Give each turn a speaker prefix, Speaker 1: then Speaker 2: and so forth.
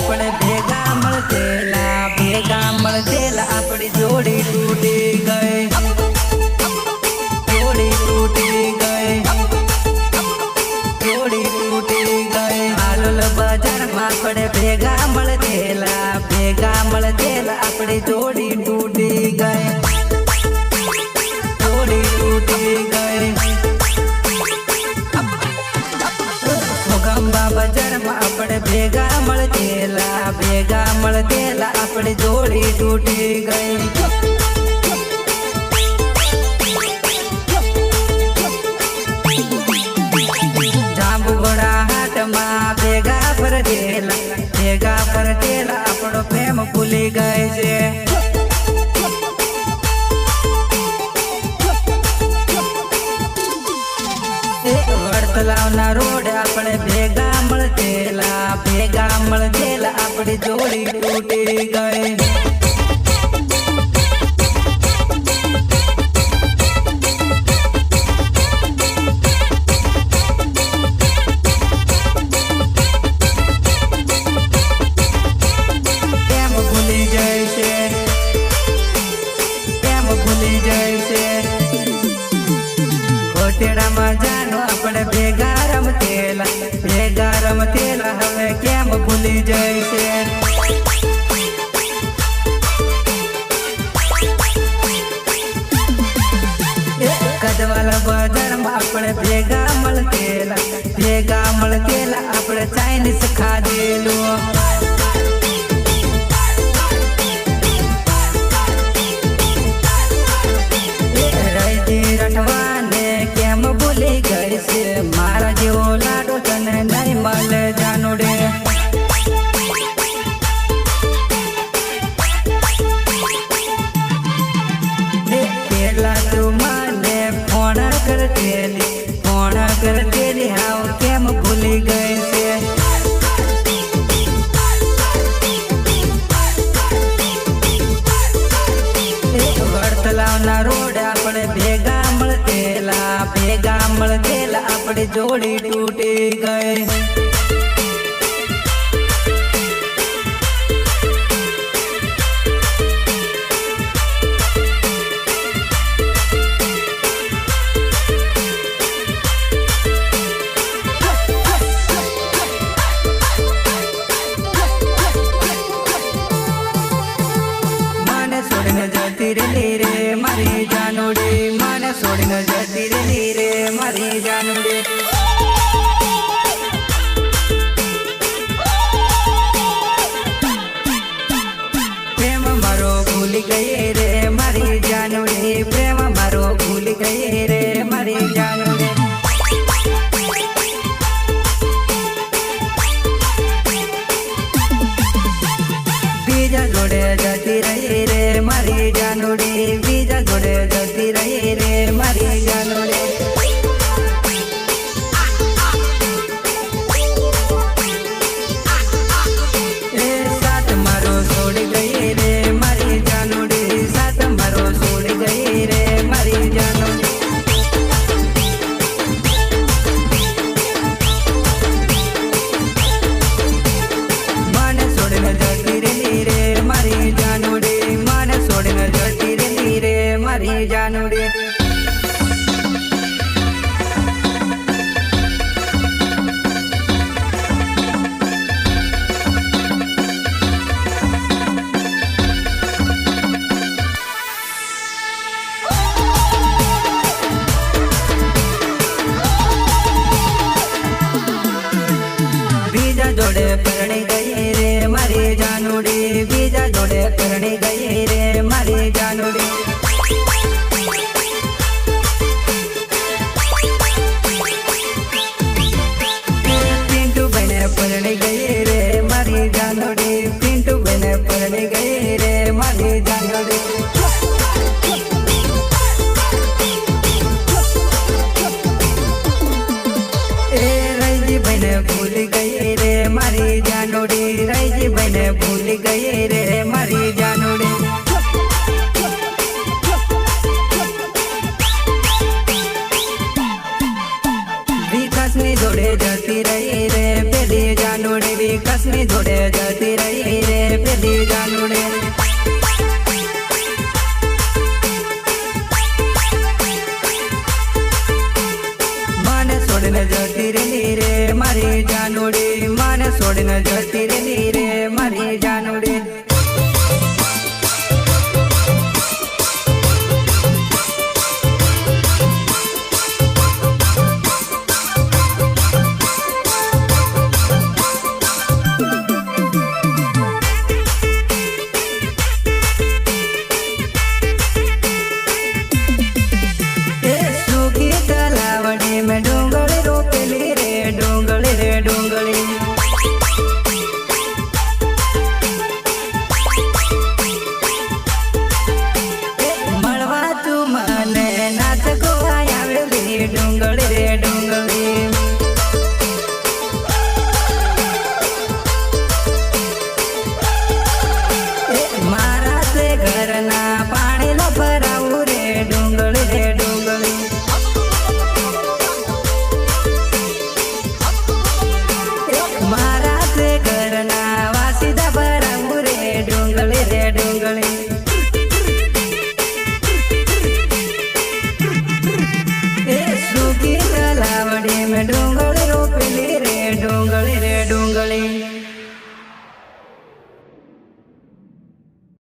Speaker 1: આપણે ભેગા મળતેલા આપણી જોડી તૂટી ગઈ, જોડી તૂટી ગઈ, જોડી તૂટી ગઈ. હાલોલ બજારમાં આપણે ભેગા મળતેલા આપણી જોડી તૂટી ગઈ, જોડી તૂટી ગઈ. મોગંબા બજારમાં આપણે ભેગા મળતેલા આપણી જોડી તૂટી ગઈ. જાંબુગોડા હાટમાં ભેગા ફરતેલા આપણો પ્રેમ ભૂલી ગઈ છે. વડતલાવના રોડ આપણે ભેગા મળતેલા આપણી જોડી તૂટી ગઈ. કેમ ભૂલી જાય છે, કેમ ભૂલી જાય છે. કોટેડામાં જાનો આપણે ભેગા રમતેલા હવે કેમ ભૂલી જાય છે. કદવાલા બજારમાં આપણે ભેગા મળતેલા આપણે ચાઇનીઝ ખાધેલું. રઠવાને કેમ ભૂલી ગઈ છે, મારા જેવો લાડો તને નહીં મળે જાનુડે. પેલા તું મને ફોન કરતેલી હાવ કેમ ભૂલી ગઈ છે. વડતલાવના રોડ આપણે ભેગા મળતેલા આપણી જોડી તૂટી ગઈ. જતી રેલી રે મારી જાનુડી, મને છોડીને જતી રેલી રે મારી જાનુડી. પ્રેમ મારો ભૂલી ગઈ રે મારી જાનુડી, પ્રેમ મારો ભૂલી ગઈ રે મારી જાનુડી. બીજા જોડે જતી રહી રે મારી જાનુડી, બીજા જોડે જતી રહી રે મારી જાનુડી. સાથ મારો છોડી ગઈ રે મારી જાનુડી, સાથ મારો છોડી ગઈ રે મારી જાનુડી. મને છોડીને જતી રહી રે મારી જાનુડી, મને છોડીને જતી રહી રે મારી જાનુડી. બીજા જોડે પરણી ગઈ રે મારી જાનુડી, બીજા જોડે પરણી ગઈ રે મારી જાનુડી. પિન્ટુ બને પરણી ગઈ રે મારી જાનુડી, પિન્ટુ બને પરણી ગઈ રે મારી જાનુડી. ભૂલી ગઈ રે મારી જાનુડી, રૈજી બને ભૂલી ગઈ રે મારી જાનુડી. વિકાસની જોડે જતી રહી રે પેલી જાનુડી, વિકાસની ની જોડે જતી રહી રે પેલી જાનુડે મને છોડીને જતી રહી રે મારી જાનુડી મને છોડીને જતી રહી